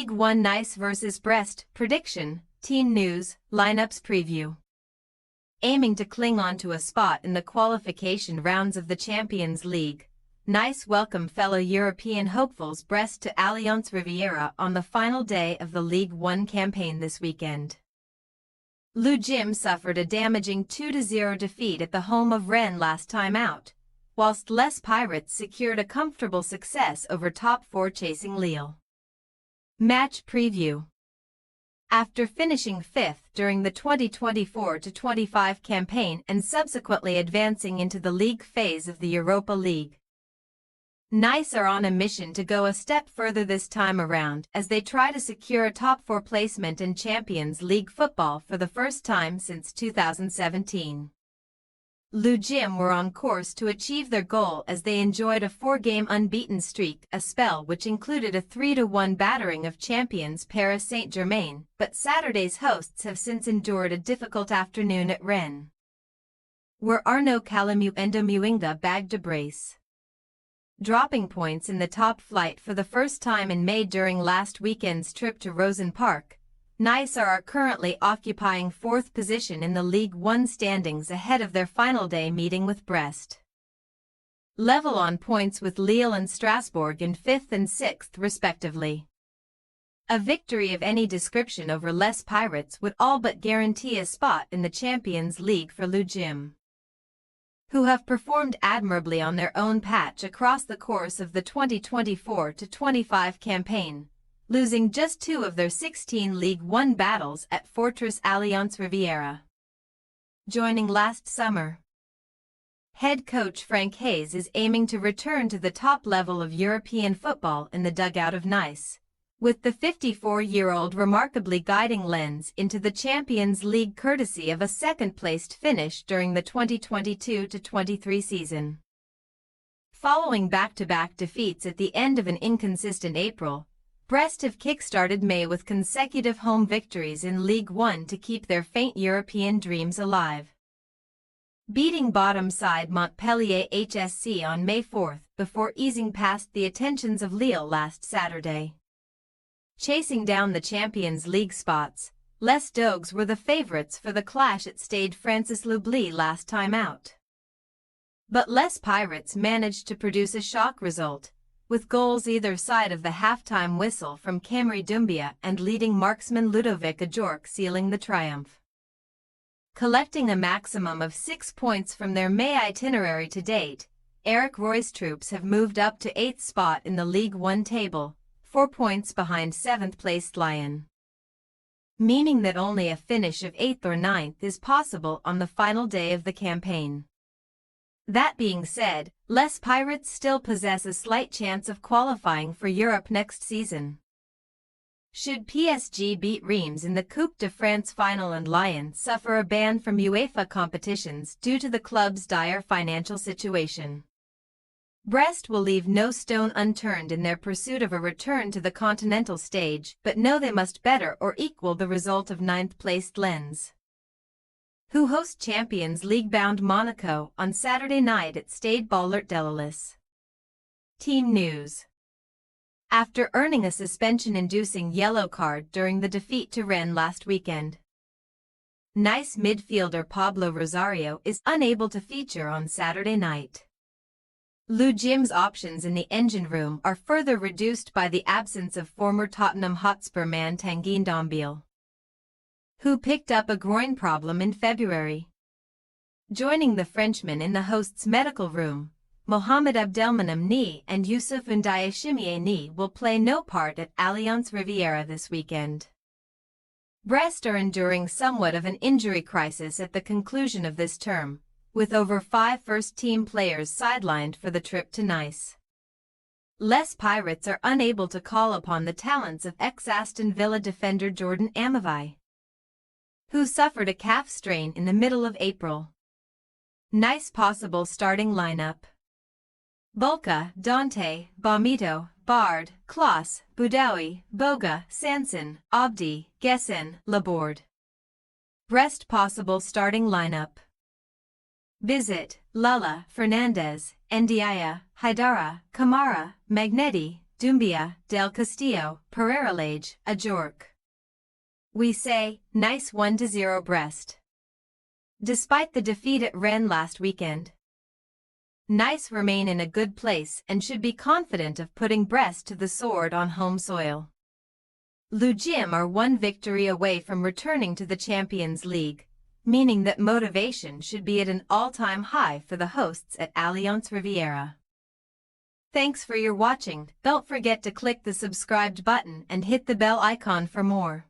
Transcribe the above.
Ligue 1 Nice vs Brest, prediction, team news, lineups preview. Aiming to cling on to a spot in the qualification rounds of the Champions League, Nice welcome fellow European hopefuls Brest to Allianz Riviera on the final day of the Ligue 1 campaign this weekend. Ligue suffered a damaging 2-0 defeat at the home of Rennes last time out, whilst Les Pirates secured a comfortable success over top four chasing Lille. Match preview. After finishing fifth during the 2024-25 campaign and subsequently advancing into the league phase of the Europa League, Nice are on a mission to go a step further this time around as they try to secure a top four placement in Champions League football for the first time since 2017. Ligue were on course to achieve their goal as they enjoyed a four-game unbeaten streak, a spell which included a 3-1 battering of champions Paris Saint-Germain, but Saturday's hosts have since endured a difficult afternoon at Rennes, where Arnaud Kalamuenda bagged a brace. Dropping points in the top flight for the first time in May during last weekend's trip to Rosen Park, Nice are currently occupying fourth position in the Ligue 1 standings ahead of their final day meeting with Brest. Level on points with Lille and Strasbourg in 5th and 6th respectively. A victory of any description over Les Pirates would all but guarantee a spot in the Champions League for Ligue, who have performed admirably on their own patch across the course of the 2024-25 campaign, losing just 2 of their 16 Ligue 1 battles at Fortress Allianz Riviera. Joining last summer, head coach Frank Hayes is aiming to return to the top level of European football in the dugout of Nice, with the 54-year-old remarkably guiding Lens into the Champions League courtesy of a second-placed finish during the 2022-23 season. Following back-to-back defeats at the end of an inconsistent April, Brest have kick-started May with consecutive home victories in Ligue 1 to keep their faint European dreams alive, beating bottom side Montpellier HSC on May 4 before easing past the attentions of Lille last Saturday. Chasing down the Champions League spots, Les Dogues were the favourites for the clash at Stade Francis Loubli last time out. But Les Pirates managed to produce a shock result, with goals either side of the halftime whistle from Camry Doumbia and leading marksman Ludovic Ajorc sealing the triumph. Collecting a maximum of 6 points from their May itinerary to date, Eric Roy's troops have moved up to 8th spot in the Ligue 1 table, 4 points behind 7th-placed Lyon, meaning that only a finish of 8th or 9th is possible on the final day of the campaign. That being said, Les Pirates still possess a slight chance of qualifying for Europe next season. Should PSG beat Reims in the Coupe de France final and Lyon suffer a ban from UEFA competitions due to the club's dire financial situation, Brest will leave no stone unturned in their pursuit of a return to the continental stage, but know they must better or equal the result of 9th-placed Lens, who host Champions League-bound Monaco on Saturday night at Stade Bollaert Delalis. Team news. After earning a suspension-inducing yellow card during the defeat to Rennes last weekend, Nice midfielder Pablo Rosario is unable to feature on Saturday night. Ligue's options in the engine room are further reduced by the absence of former Tottenham Hotspur man Tanguy Ndombele, who picked up a groin problem in February. Joining the Frenchman in the host's medical room, Mohamed Abdelmonem Ni and Youssouf Ndiaye Ni will play no part at Allianz Riviera this weekend. Brest are enduring somewhat of an injury crisis at the conclusion of this term, with over 5 first-team players sidelined for the trip to Nice. Les Pirates are unable to call upon the talents of ex-Aston Villa defender Jordan Amavai, who suffered a calf strain in the middle of April. Nice possible starting lineup: Bulka, Dante, Bamito, Bard, Klaas, Boudaoui, Boga, Sanson, Abdi, Gessen, Laborde. Brest possible starting lineup: Bizet, Lala, Fernandez, Ndiaye, Haidara, Kamara, Magneti, Dumbia, Del Castillo, Pereiralage, Ajorc. We say, nice 1-0 Brest. Despite the defeat at Rennes last weekend, Nice remain in a good place and should be confident of putting Brest to the sword on home soil. Ligue are one victory away from returning to the Champions League, meaning that motivation should be at an all-time high for the hosts at Allianz Riviera. Thanks for your watching. Don't forget to click the subscribed button and hit the bell icon for more.